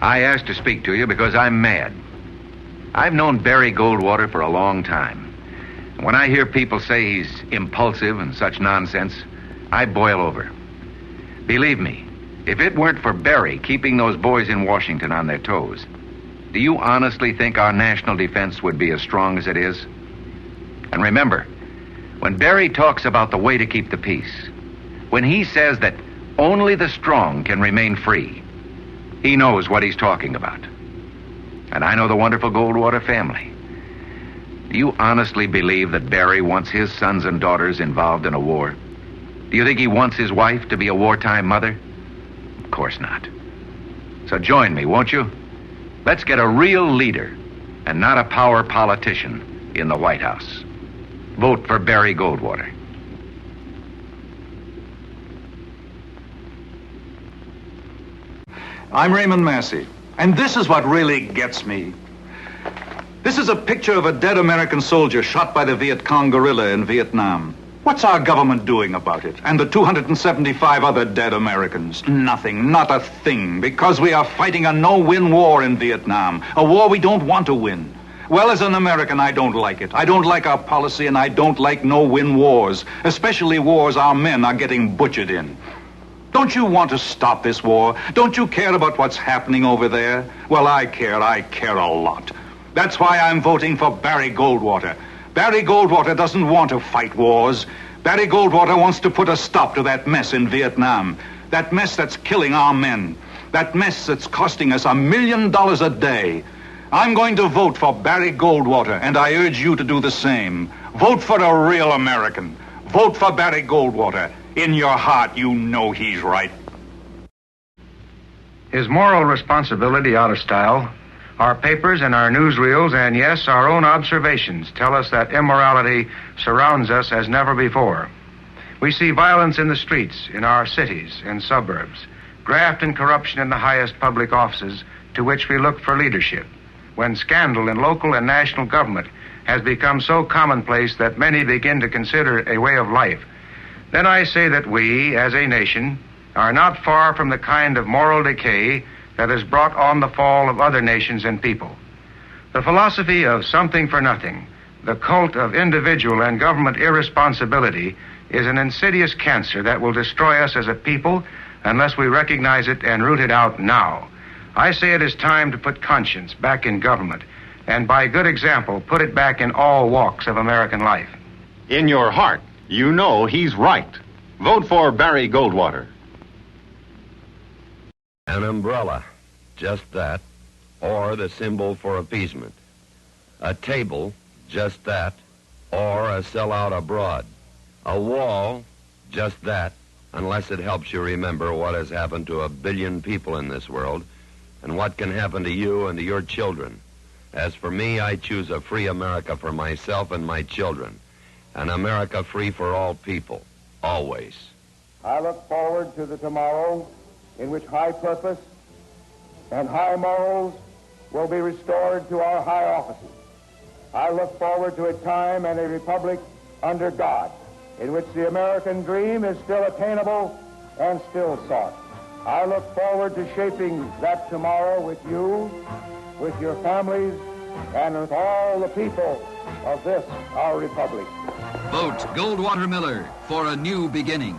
I asked to speak to you because I'm mad. I've known Barry Goldwater for a long time. And when I hear people say he's impulsive and such nonsense, I boil over. Believe me, if it weren't for Barry keeping those boys in Washington on their toes, do you honestly think our national defense would be as strong as it is? And remember, when Barry talks about the way to keep the peace, when he says that only the strong can remain free, he knows what he's talking about. And I know the wonderful Goldwater family. Do you honestly believe that Barry wants his sons and daughters involved in a war? Do you think he wants his wife to be a wartime mother? Of course not. So join me, won't you? Let's get a real leader and not a power politician in the White House. Vote for Barry Goldwater. I'm Raymond Massey, and this is what really gets me. This is a picture of a dead American soldier shot by the Viet Cong guerrilla in Vietnam. What's our government doing about it? And the 275 other dead Americans? Nothing, not a thing, because we are fighting a no-win war in Vietnam, a war we don't want to win. Well, as an American, I don't like it. I don't like our policy, and I don't like no-win wars, especially wars our men are getting butchered in. Don't you want to stop this war? Don't you care about what's happening over there? Well, I care a lot. That's why I'm voting for Barry Goldwater. Barry Goldwater doesn't want to fight wars. Barry Goldwater wants to put a stop to that mess in Vietnam. That mess that's killing our men. That mess that's costing us $1 million a day. I'm going to vote for Barry Goldwater, and I urge you to do the same. Vote for a real American. Vote for Barry Goldwater. In your heart, you know he's right. His moral responsibility out of style, our papers and our newsreels, and yes, our own observations tell us that immorality surrounds us as never before. We see violence in the streets, in our cities and suburbs, graft and corruption in the highest public offices to which we look for leadership, when scandal in local and national government has become so commonplace that many begin to consider it a way of life. Then I say that we, as a nation, are not far from the kind of moral decay that has brought on the fall of other nations and people. The philosophy of something for nothing, the cult of individual and government irresponsibility, is an insidious cancer that will destroy us as a people unless we recognize it and root it out now. I say it is time to put conscience back in government, and by good example, put it back in all walks of American life. In your heart, you know he's right. Vote for Barry Goldwater. An umbrella, just that, or the symbol for appeasement. A table, just that, or a sellout abroad. A wall, just that, unless it helps you remember what has happened to 1 billion people in this world and what can happen to you and to your children. As for me, I choose a free America for myself and my children. An America free for all people, always. I look forward to the tomorrow in which high purpose and high morals will be restored to our high offices. I look forward to a time and a republic under God, in which the American dream is still attainable and still sought. I look forward to shaping that tomorrow with you, with your families, and with all the people of this, our republic. Vote Goldwater Miller for a new beginning.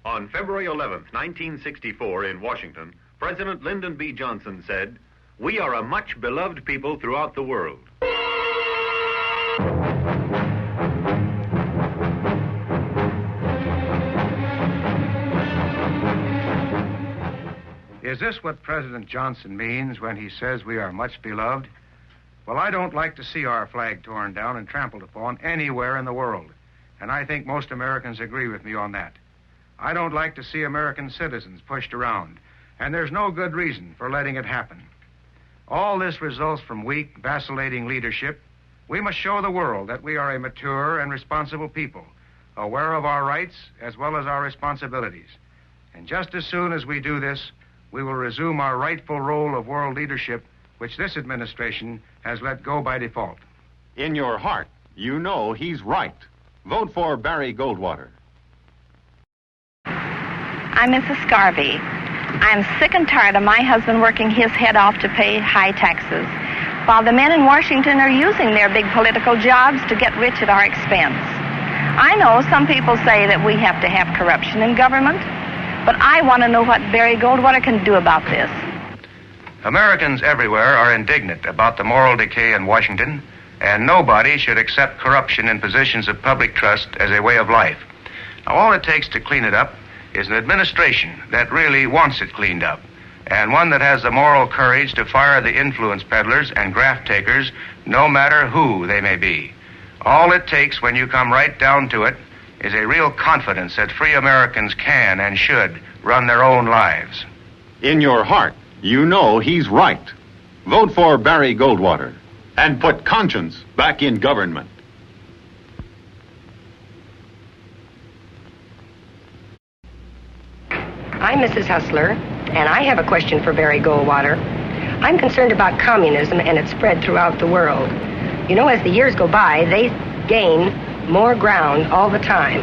On February 11th, 1964, in Washington, President Lyndon B. Johnson said, "We are a much beloved people throughout the world." Is this what President Johnson means when he says we are much beloved? Well, I don't like to see our flag torn down and trampled upon anywhere in the world, and I think most Americans agree with me on that. I don't like to see American citizens pushed around, and there's no good reason for letting it happen. All this results from weak, vacillating leadership. We must show the world that we are a mature and responsible people, aware of our rights as well as our responsibilities. And just as soon as we do this, we will resume our rightful role of world leadership, which this administration has let go by default. In your heart, you know he's right. Vote for Barry Goldwater. I'm Mrs. Scarby. I'm sick and tired of my husband working his head off to pay high taxes, while the men in Washington are using their big political jobs to get rich at our expense. I know some people say that we have to have corruption in government, but I want to know what Barry Goldwater can do about this. Americans everywhere are indignant about the moral decay in Washington, and nobody should accept corruption in positions of public trust as a way of life. Now, all it takes to clean it up is an administration that really wants it cleaned up, and one that has the moral courage to fire the influence peddlers and graft takers, no matter who they may be. All it takes, when you come right down to it, is a real confidence that free Americans can and should run their own lives. In your heart, you know he's right. Vote for Barry Goldwater and put conscience back in government. I'm Mrs. Hustler, and I have a question for Barry Goldwater. I'm concerned about communism and its spread throughout the world. You know, as the years go by, they gain more ground all the time.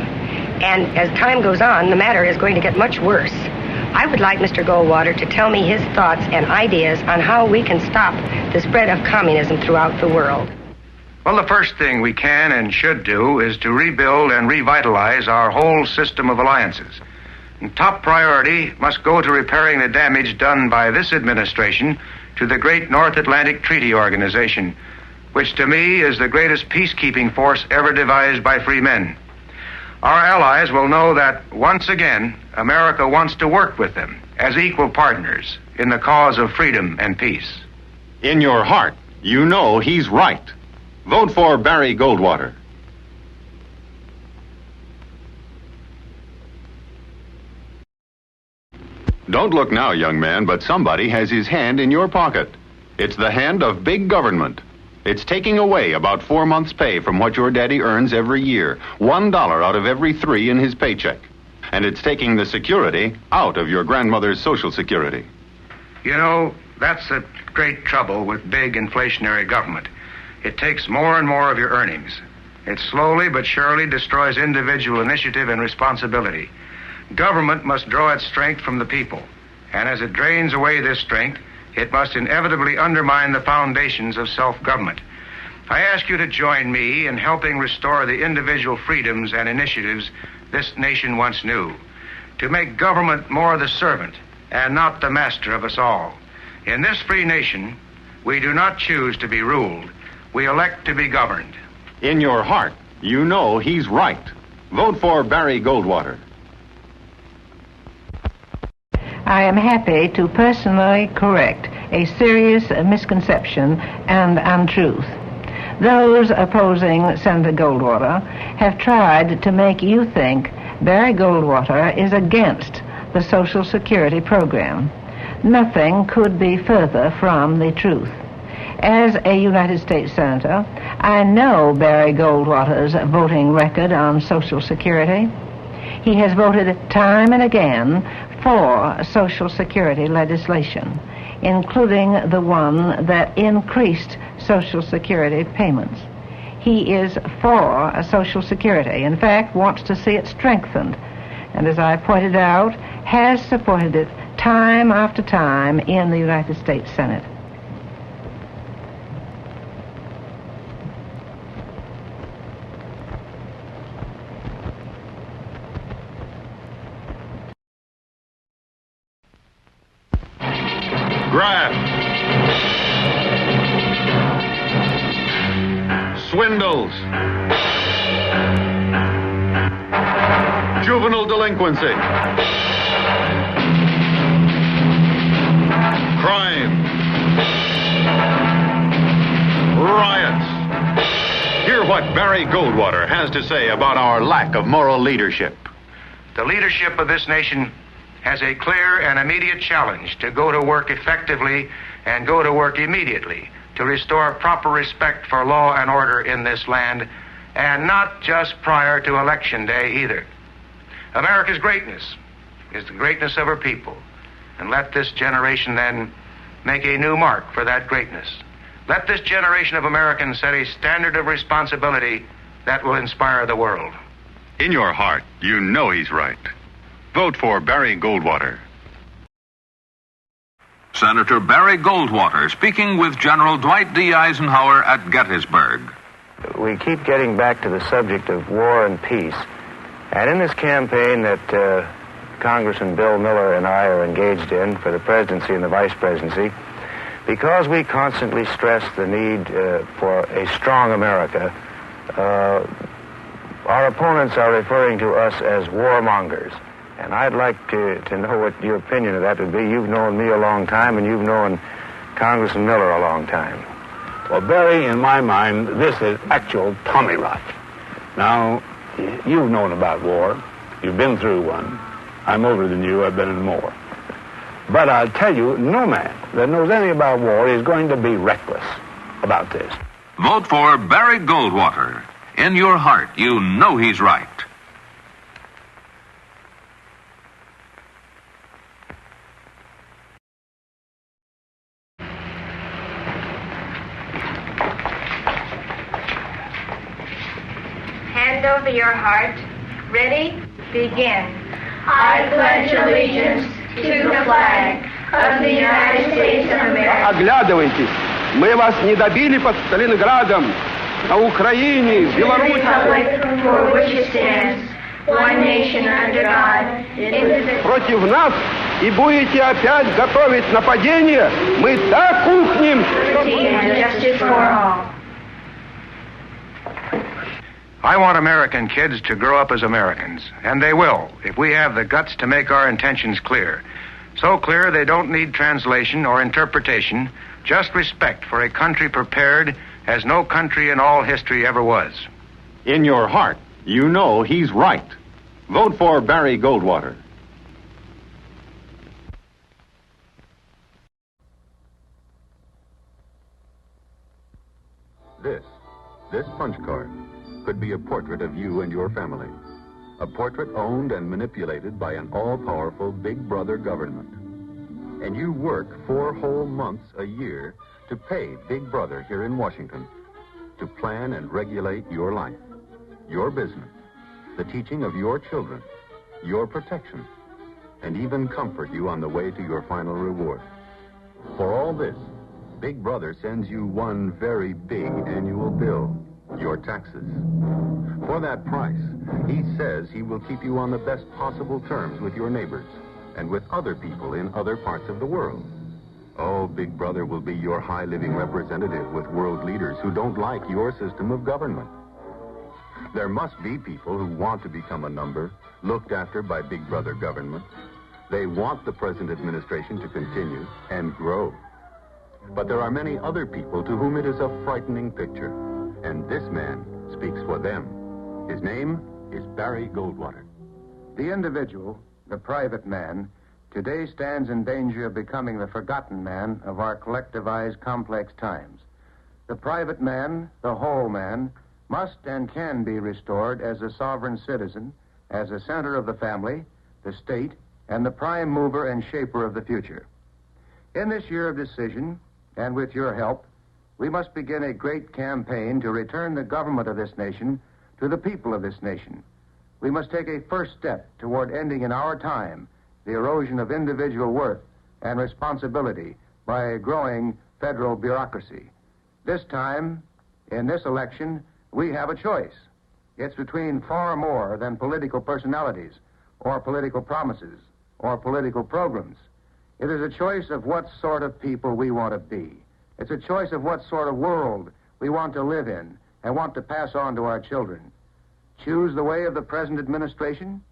And as time goes on, the matter is going to get much worse. I would like Mr. Goldwater to tell me his thoughts and ideas on how we can stop the spread of communism throughout the world. Well, the first thing we can and should do is to rebuild and revitalize our whole system of alliances. And top priority must go to repairing the damage done by this administration to the great North Atlantic Treaty Organization, which to me is the greatest peacekeeping force ever devised by free men. Our allies will know that, once again, America wants to work with them as equal partners in the cause of freedom and peace. In your heart, you know he's right. Vote for Barry Goldwater. Don't look now, young man, but somebody has his hand in your pocket. It's the hand of big government. It's taking away about 4 months' pay from what your daddy earns every year, $1 out of every 3 in his paycheck. And it's taking the security out of your grandmother's Social Security. You know, that's the great trouble with big inflationary government. It takes more and more of your earnings. It slowly but surely destroys individual initiative and responsibility. Government must draw its strength from the people. And as it drains away this strength, it must inevitably undermine the foundations of self-government. I ask you to join me in helping restore the individual freedoms and initiatives this nation once knew, to make government more the servant and not the master of us all. In this free nation, we do not choose to be ruled. We elect to be governed. In your heart, you know he's right. Vote for Barry Goldwater. I am happy to personally correct a serious misconception and untruth. Those opposing Senator Goldwater have tried to make you think Barry Goldwater is against the Social Security program. Nothing could be further from the truth. As a United States Senator, I know Barry Goldwater's voting record on Social Security. He has voted time and again for Social Security legislation, including the one that increased Social Security payments. He is for Social Security. In fact, wants to see it strengthened. And as I pointed out, has supported it time after time in the United States Senate. Graft, swindles, juvenile delinquency, crime, riots. Hear what Barry Goldwater has to say about our lack of moral leadership. The leadership of this nation has a clear and immediate challenge to go to work effectively and go to work immediately to restore proper respect for law and order in this land, and not just prior to Election Day either. America's greatness is the greatness of her people, and let this generation then make a new mark for that greatness. Let this generation of Americans set a standard of responsibility that will inspire the world. In your heart, you know he's right. Vote for Barry Goldwater. Senator Barry Goldwater speaking with General Dwight D. Eisenhower at Gettysburg. We keep getting back to the subject of war and peace. And in this campaign that Congressman Bill Miller and I are engaged in for the presidency and the vice presidency, because we constantly stress the need for a strong America, our opponents are referring to us as warmongers. And I'd like to know what your opinion of that would be. You've known me a long time, and you've known Congressman Miller a long time. Well, Barry, in my mind, this is actual Tommy rot. Now, you've known about war. You've been through one. I'm older than you. I've been in more. But I'll tell you, no man that knows anything about war is going to be reckless about this. Vote for Barry Goldwater. In your heart, you know he's right. Hand over your heart. Ready? Begin. I pledge allegiance to the flag of the United States of America. Оглядывайтесь, мы вас не добили под Сталинградом, на Украине, в Беларуси. For which it stands, one nation under God, indivisible. Против нас и будете опять готовить нападение, мы так ухнем. And justice for all. I want American kids to grow up as Americans, and they will, if we have the guts to make our intentions clear. So clear they don't need translation or interpretation, just respect for a country prepared as no country in all history ever was. In your heart, you know he's right. Vote for Barry Goldwater. This punch card could be a portrait of you and your family. A portrait owned and manipulated by an all-powerful Big Brother government. And you work 4 whole months a year to pay Big Brother here in Washington to plan and regulate your life, your business, the teaching of your children, your protection, and even comfort you on the way to your final reward. For all this, Big Brother sends you one very big annual bill, your taxes. For that price, he says he will keep you on the best possible terms with your neighbors and with other people in other parts of the world. Oh, Big Brother will be your high-living representative with world leaders who don't like your system of government. There must be people who want to become a number, looked after by Big Brother government. They want the present administration to continue and grow. But there are many other people to whom it is a frightening picture. And this man speaks for them. His name is Barry Goldwater. The individual, the private man, today stands in danger of becoming the forgotten man of our collectivized complex times. The private man, the whole man, must and can be restored as a sovereign citizen, as a center of the family, the state, and the prime mover and shaper of the future. In this year of decision, and with your help, we must begin a great campaign to return the government of this nation to the people of this nation. We must take a first step toward ending in our time the erosion of individual worth and responsibility by a growing federal bureaucracy. This time, in this election, we have a choice. It's between far more than political personalities or political promises or political programs. It is a choice of what sort of people we want to be. It's a choice of what sort of world we want to live in and want to pass on to our children. Choose the way of the present administration,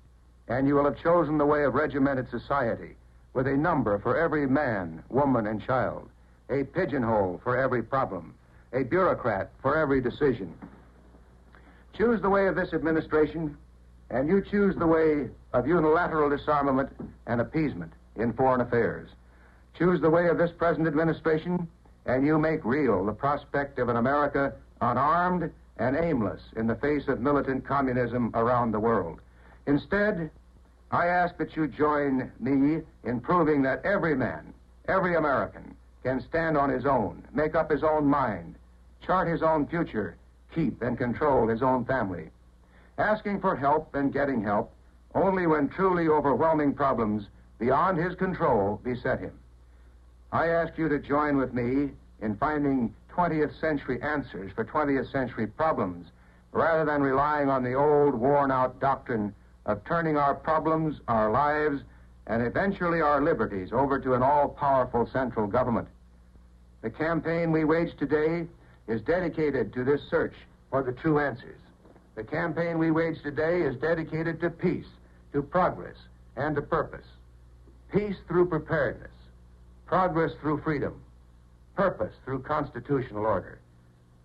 and you will have chosen the way of regimented society, with a number for every man, woman, and child, a pigeonhole for every problem, a bureaucrat for every decision. Choose the way of this administration, and you choose the way of unilateral disarmament and appeasement in foreign affairs. Choose the way of this present administration, and you make real the prospect of an America unarmed and aimless in the face of militant communism around the world. Instead, I ask that you join me in proving that every man, every American, can stand on his own, make up his own mind, chart his own future, keep and control his own family. Asking for help and getting help only when truly overwhelming problems beyond his control beset him. I ask you to join with me in finding 20th century answers for 20th century problems, rather than relying on the old, worn-out doctrine of turning our problems, our lives, and eventually our liberties over to an all-powerful central government. The campaign we wage today is dedicated to this search for the true answers. The campaign we wage today is dedicated to peace, to progress, and to purpose. Peace through preparedness, progress through freedom, purpose through constitutional order.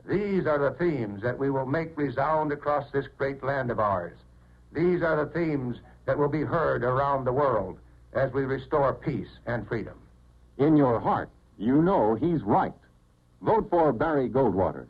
These are the themes that we will make resound across this great land of ours. These are the themes that will be heard around the world as we restore peace and freedom. In your heart, you know he's right. Vote for Barry Goldwater.